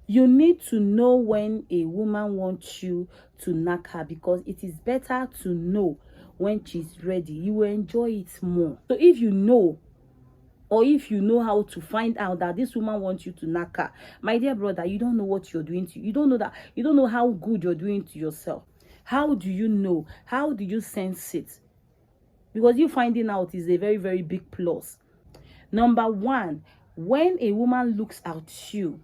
You need to know when a woman wants you to knack her, because it is better to know when she's ready. You will enjoy it more. So if you know, or if you know how to find out that this woman wants you to knack her, my dear brother, you don't know what you're doing to you. You don't know that. You don't know how good you're doing to yourself. How do you know? How do you sense it? Because you finding out is a very, very big plus. Number one, when a woman looks at you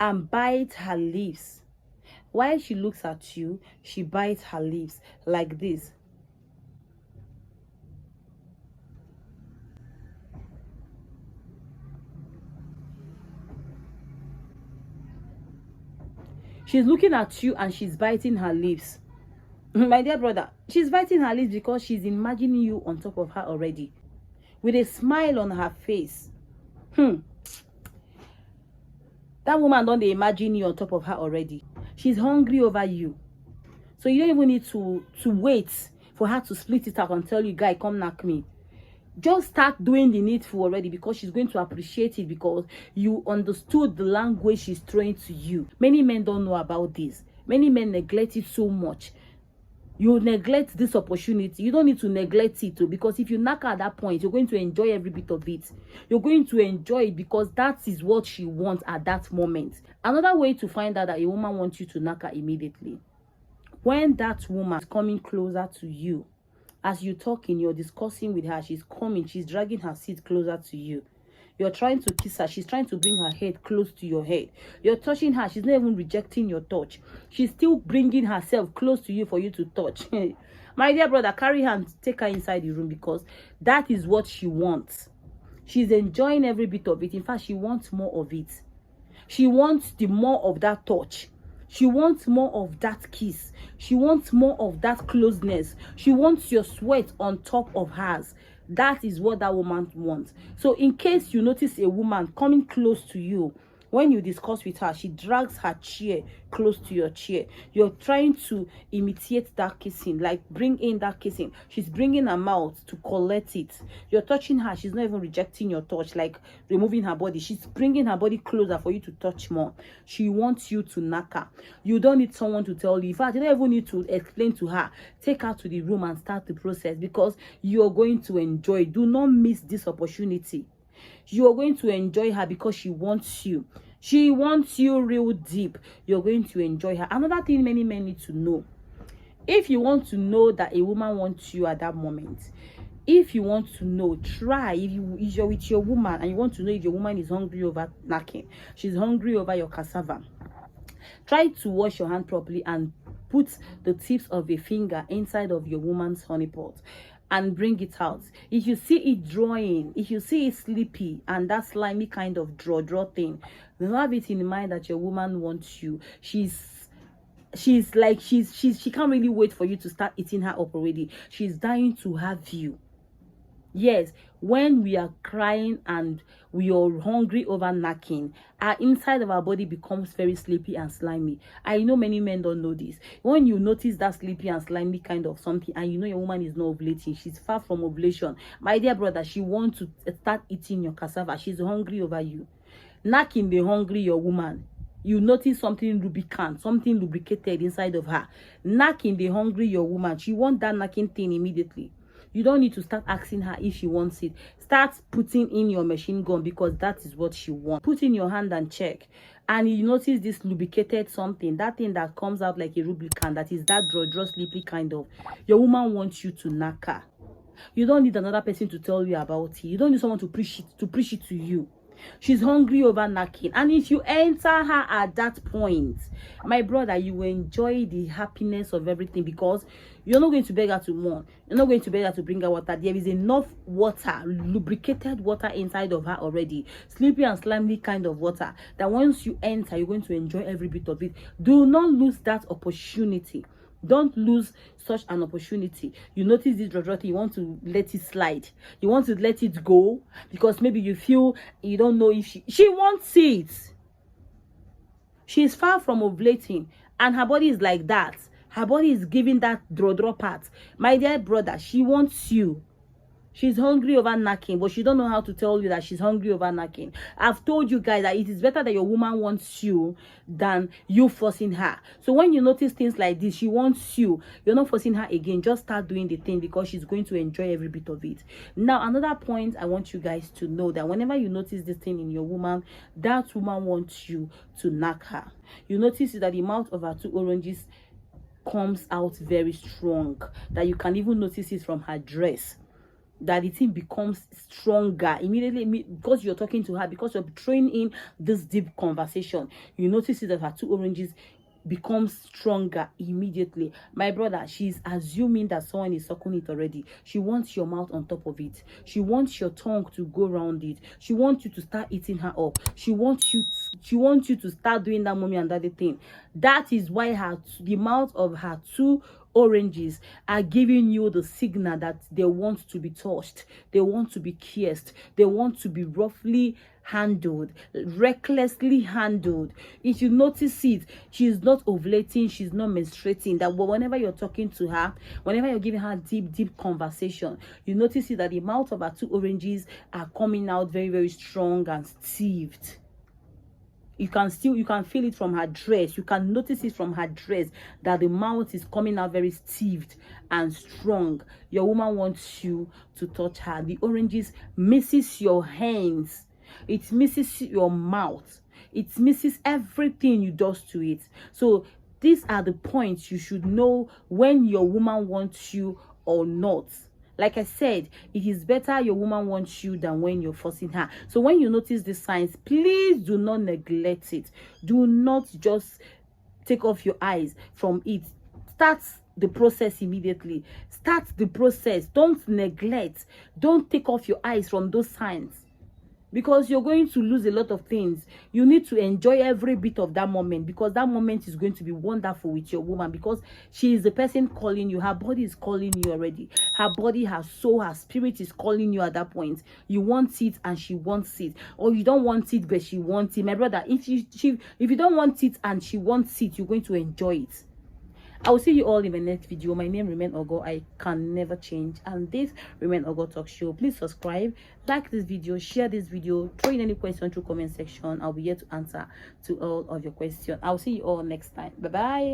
and bites her lips, while she looks at you, she bites her lips like this. She's looking at you and she's biting her lips. My dear brother, she's biting her lips because she's imagining you on top of her already, with a smile on her face. That woman don't they imagine you on top of her already. She's hungry over you. So you don't even need to wait for her to split it up and tell you, guy, come knock me. Just start doing the needful already, because she's going to appreciate it, because you understood the language she's throwing to you. Many men don't know about this. Many men neglect it so much. You neglect this opportunity. You don't need to neglect it too, because if you knock her at that point, you're going to enjoy every bit of it. You're going to enjoy it because that is what she wants at that moment. Another way to find out that a woman wants you to knock her immediately, when that woman is coming closer to you, as you're talking, you're discussing with her, she's coming, she's dragging her seat closer to you. You're trying to kiss her, she's trying to bring her head close to your head. You're touching her, she's not even rejecting your touch. She's still bringing herself close to you for you to touch. My dear brother, carry her and take her inside the room, because that is what she wants. She's enjoying every bit of it. In fact, she wants more of it. She wants the more of that touch. She wants more of that kiss. She wants more of that closeness. She wants your sweat on top of hers. That is what that woman wants. So in case you notice a woman coming close to you, when you discuss with her, she drags her chair close to your chair. You're trying to imitate that kissing, like bring in that kissing. She's bringing her mouth to collect it. You're touching her. She's not even rejecting your touch, like removing her body. She's bringing her body closer for you to touch more. She wants you to knock her. You don't need someone to tell you. In fact, you don't even need to explain to her. Take her to the room and start the process, because you're going to enjoy. Do not miss this opportunity. You are going to enjoy her because she wants you. She wants you real deep. You're going to enjoy her. Another thing many men need to know. If you want to know that a woman wants you at that moment, if you want to know, try. If you're with your woman and you want to know if your woman is hungry over knacking, she's hungry over your cassava, try to wash your hand properly and put the tips of a finger inside of your woman's honey pot and bring it out. If you see it drawing, if you see it sleepy and that slimy kind of draw thing, then have it in mind that your woman wants you. She can't really wait for you to start eating her up already. She's dying to have you. Yes, when we are crying and we are hungry over knacking, our inside of our body becomes very sleepy and slimy. I know many men don't know this. When you notice that sleepy and slimy kind of something, and you know your woman is not ovulating, she's far from ovulation, my dear brother, she wants to start eating your cassava. She's hungry over you. Knacking the hungry your woman. You notice something lubricant, something lubricated inside of her. Knacking the hungry your woman. She wants that knacking thing immediately. You don't need to start asking her if she wants it. Start putting in your machine gun, because that is what she wants. Put in your hand and check. And you notice this lubricated something, that thing that comes out like a lubricant, that is that draw sleepy kind of. Your woman wants you to knack her. You don't need another person to tell you about it. You don't need someone to preach it to you. She's hungry over knacking, and if you enter her at that point, my brother, you will enjoy the happiness of everything, because you're not going to beg her to mourn. You're not going to beg her to bring her water. There is enough water, lubricated water inside of her already, sleepy and slimy kind of water, that once you enter, you're going to enjoy every bit of it. Do not lose that opportunity. Don't lose such an opportunity. You notice this draw thing, you want to let it slide, you want to let it go, because maybe you feel you don't know if she wants it. She's far from ovulating, and her body is like that. Her body is giving that draw part. My dear brother, she wants you. She's hungry over knacking, but she don't know how to tell you that she's hungry over knacking. I've told you guys that it is better that your woman wants you than you forcing her. So when you notice things like this, she wants you, you're not forcing her again. Just start doing the thing because she's going to enjoy every bit of it. Now, another point I want you guys to know, that whenever you notice this thing in your woman, that woman wants you to knack her. You notice that the mouth of her two oranges comes out very strong, that you can even notice it from her dress, that the thing becomes stronger immediately because you're talking to her, because you're throwing in this deep conversation. You notice that her two oranges becomes stronger immediately. My brother, she's assuming that someone is sucking it already. She wants your mouth on top of it. She wants your tongue to go around it. She wants you to start eating her up. She wants you to start doing that mommy and daddy thing. That is why the mouth of her two oranges are giving you the signal that they want to be touched, they want to be kissed, they want to be roughly handled, recklessly handled. If you notice it, she's not ovulating, she's not menstruating. That whenever you're talking to her, whenever you're giving her deep conversation, you notice it that the mouth of her two oranges are coming out very strong and stiffed. You can feel it from her dress. You can notice it from her dress that the mouth is coming out very stiffed and strong. Your woman wants you to touch her. The oranges misses your hands. It misses your mouth. It misses everything you do to it. So these are the points you should know when your woman wants you or not. Like I said, it is better your woman wants you than when you're forcing her. So when you notice these signs, please do not neglect it. Do not just take off your eyes from it. Start the process immediately. Start the process. Don't neglect. Don't take off your eyes from those signs, because you're going to lose a lot of things. You need to enjoy every bit of that moment, because that moment is going to be wonderful with your woman, because she is the person calling you. Her body is calling you already. Her body, her soul, her spirit is calling you at that point. You want it and she wants it, or you don't want it but she wants it. My brother, if you don't want it and she wants it, you're going to enjoy it. I will see you all in the next video. My name remain Ogo. I can never change, and this remain Ogo Talk Show. Please subscribe, like this video, share this video, throw in any question through comment section. I'll be here to answer to all of your questions. I'll see you all next time. Bye bye.